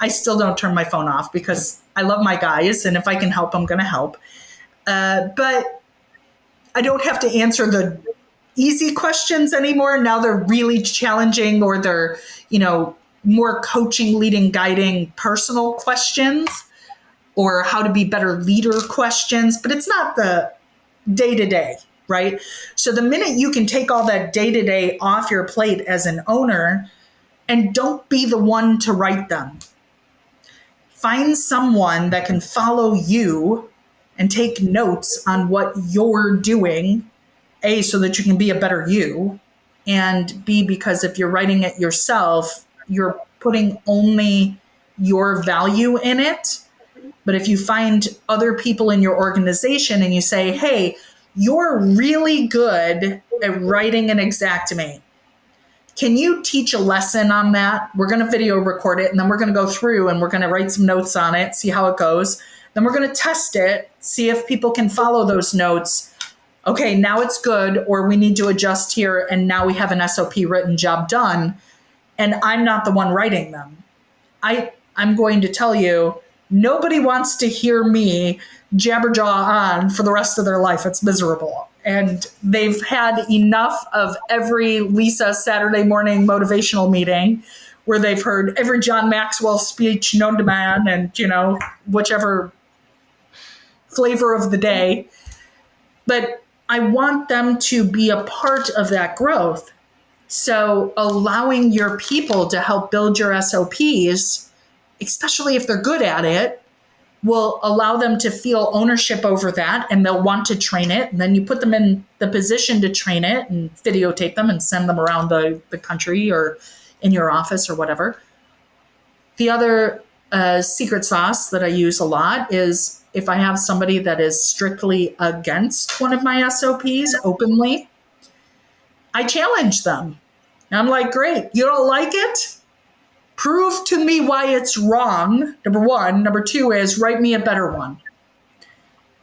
I still don't turn my phone off because I love my guys, and if I can help, I'm going to help. But I don't have to answer the easy questions anymore. Now they're really challenging, or they're, more coaching, leading, guiding personal questions, or how to be better leader questions, but it's not the day-to-day. Right? So the minute you can take all that day-to-day off your plate as an owner and don't be the one to write them. Find someone that can follow you and take notes on what you're doing, A, so that you can be a better you, and B, because if you're writing it yourself, you're putting only your value in it. But if you find other people in your organization and you say, hey, you're really good at writing an exactimate. Can you teach a lesson on that? We're going to video record it, and then we're going to go through and we're going to write some notes on it, see how it goes. Then we're going to test it, see if people can follow those notes. Okay, now it's good, or we need to adjust here, and now we have an SOP written, job done. And I'm not the one writing them. I'm going to tell you, nobody wants to hear me jabberjaw on for the rest of their life. It's miserable. And they've had enough of every Lisa Saturday morning motivational meeting where they've heard every John Maxwell speech known to man and, whichever flavor of the day. But I want them to be a part of that growth. So allowing your people to help build your SOPs, especially if they're good at it, will allow them to feel ownership over that, and they'll want to train it. And then you put them in the position to train it and videotape them and send them around the country or in your office or whatever. The other secret sauce that I use a lot is if I have somebody that is strictly against one of my SOPs openly, I challenge them. And I'm like, great, you don't like it? Prove to me why it's wrong, number one. Number two is write me a better one.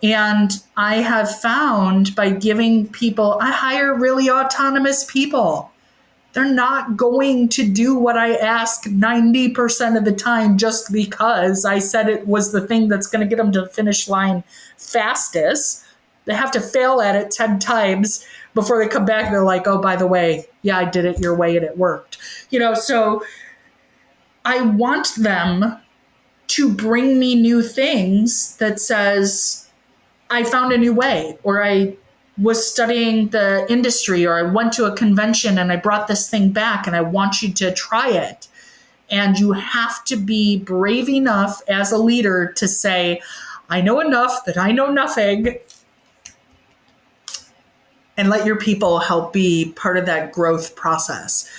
And I have found by giving people, I hire really autonomous people. They're not going to do what I ask 90% of the time just because I said it was the thing that's going to get them to the finish line fastest. They have to fail at it 10 times before they come back and they're like, oh, by the way, yeah, I did it your way and it worked. So I want them to bring me new things that says, I found a new way, or I was studying the industry, or I went to a convention and I brought this thing back and I want you to try it. And you have to be brave enough as a leader to say, I know enough that I know nothing, and let your people help be part of that growth process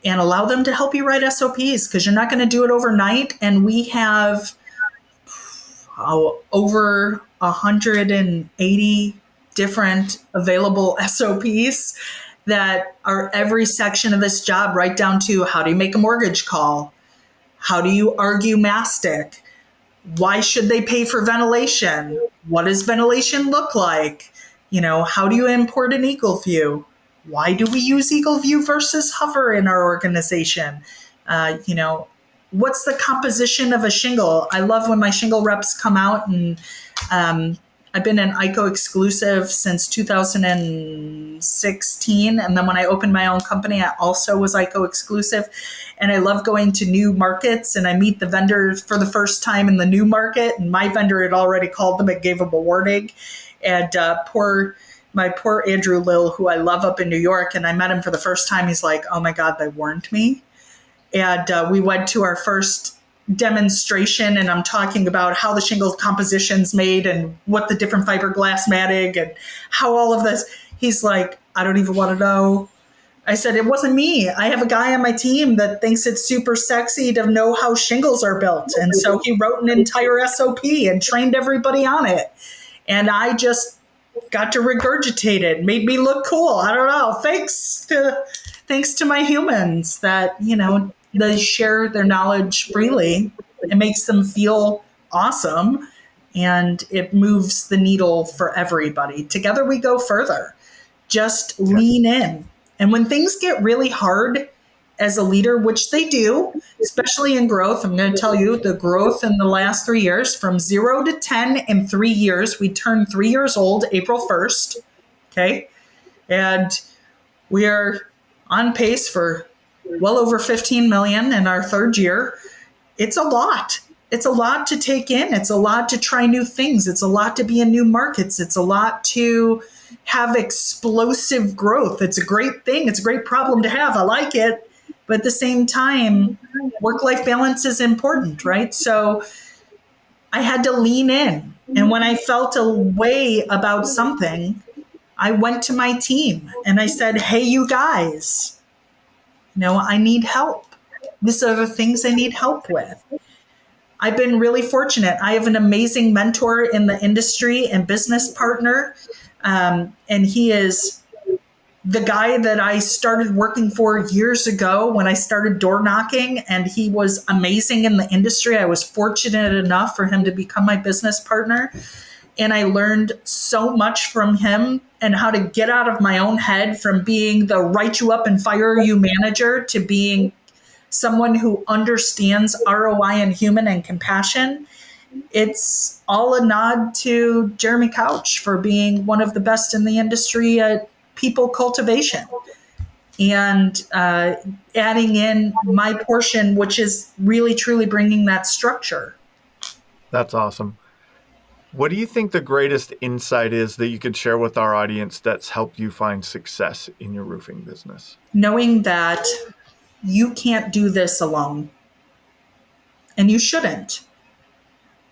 and allow them to help you write SOPs, because you're not going to do it overnight. And we have over 180 different available SOPs that are every section of this job, right down to how do you make a mortgage call? How do you argue mastic? Why should they pay for ventilation? What does ventilation look like? How do you import an Eagle View? Why do we use Eagle View versus hover in our organization? What's the composition of a shingle? I love when my shingle reps come out, and I've been an ICO exclusive since 2016. And then when I opened my own company, I also was ICO exclusive. And I love going to new markets, and I meet the vendors for the first time in the new market. And my vendor had already called them and gave them a warning. And my poor Andrew Lill, who I love up in New York, and I met him for the first time. He's like, oh my God, they warned me. And we went to our first demonstration, and I'm talking about how the shingle composition's made and what the different fiberglass matting and how all of this. He's like, I don't even want to know. I said, it wasn't me. I have a guy on my team that thinks it's super sexy to know how shingles are built. And so he wrote an entire SOP and trained everybody on it. And I just got to regurgitate it, made me look cool. I don't know. Thanks to my humans that, they share their knowledge freely. It makes them feel awesome, and it moves the needle for everybody. Together we go further. Just lean in. And when things get really hard as a leader, which they do, especially in growth, I'm going to tell you the growth in the last 3 years, from 0 to 10 in 3 years. We turned 3 years old April 1st. Okay. And we are on pace for well over 15 million in our third year. It's a lot. It's a lot to take in. It's a lot to try new things. It's a lot to be in new markets. It's a lot to have explosive growth. It's a great thing. It's a great problem to have. I like it. But at the same time, work-life balance is important, right? So I had to lean in. And when I felt a way about something, I went to my team and I said, hey, you guys, I need help. These are the things I need help with. I've been really fortunate. I have an amazing mentor in the industry and business partner. And he is the guy that I started working for years ago when I started door knocking, and he was amazing in the industry. I was fortunate enough for him to become my business partner. And I learned so much from him and how to get out of my own head from being the write you up and fire you manager to being someone who understands ROI and human and compassion. It's all a nod to Jeremy Couch for being one of the best in the industry at people cultivation and adding in my portion, which is really, truly bringing that structure. That's awesome. What do you think the greatest insight is that you could share with our audience that's helped you find success in your roofing business? Knowing that you can't do this alone, and you shouldn't.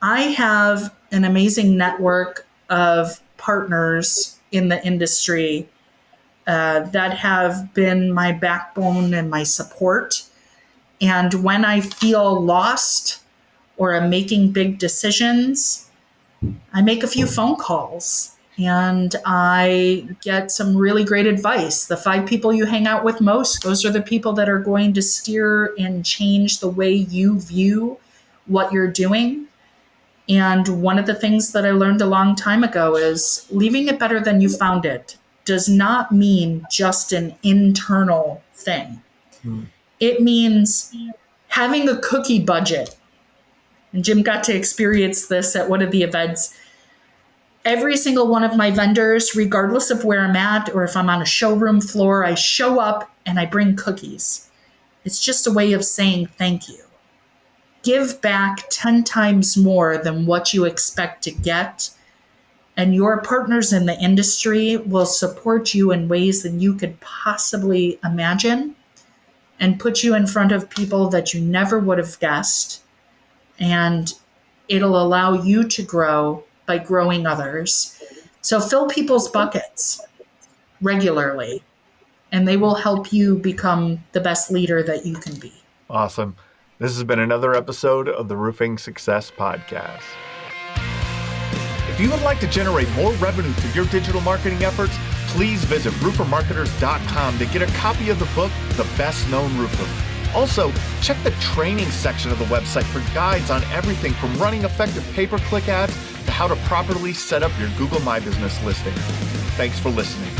I have an amazing network of partners in the industry that have been my backbone and my support. And when I feel lost or I'm making big decisions, I make a few phone calls and I get some really great advice. The 5 people you hang out with most, those are the people that are going to steer and change the way you view what you're doing. And one of the things that I learned a long time ago is leaving it better than you found it does not mean just an internal thing. It means having a cookie budget. And Jim got to experience this at one of the events. Every single one of my vendors, regardless of where I'm at or if I'm on a showroom floor, I show up and I bring cookies. It's just a way of saying thank you. Give back 10 times more than what you expect to get, and your partners in the industry will support you in ways that you could possibly imagine and put you in front of people that you never would have guessed. And it'll allow you to grow by growing others. So fill people's buckets regularly, and they will help you become the best leader that you can be. Awesome. This has been another episode of the Roofing Success Podcast. If you would like to generate more revenue through your digital marketing efforts, please visit roofermarketers.com to get a copy of the book, The Best Known Roofer. Also, check the training section of the website for guides on everything from running effective pay-per-click ads to how to properly set up your Google My Business listing. Thanks for listening.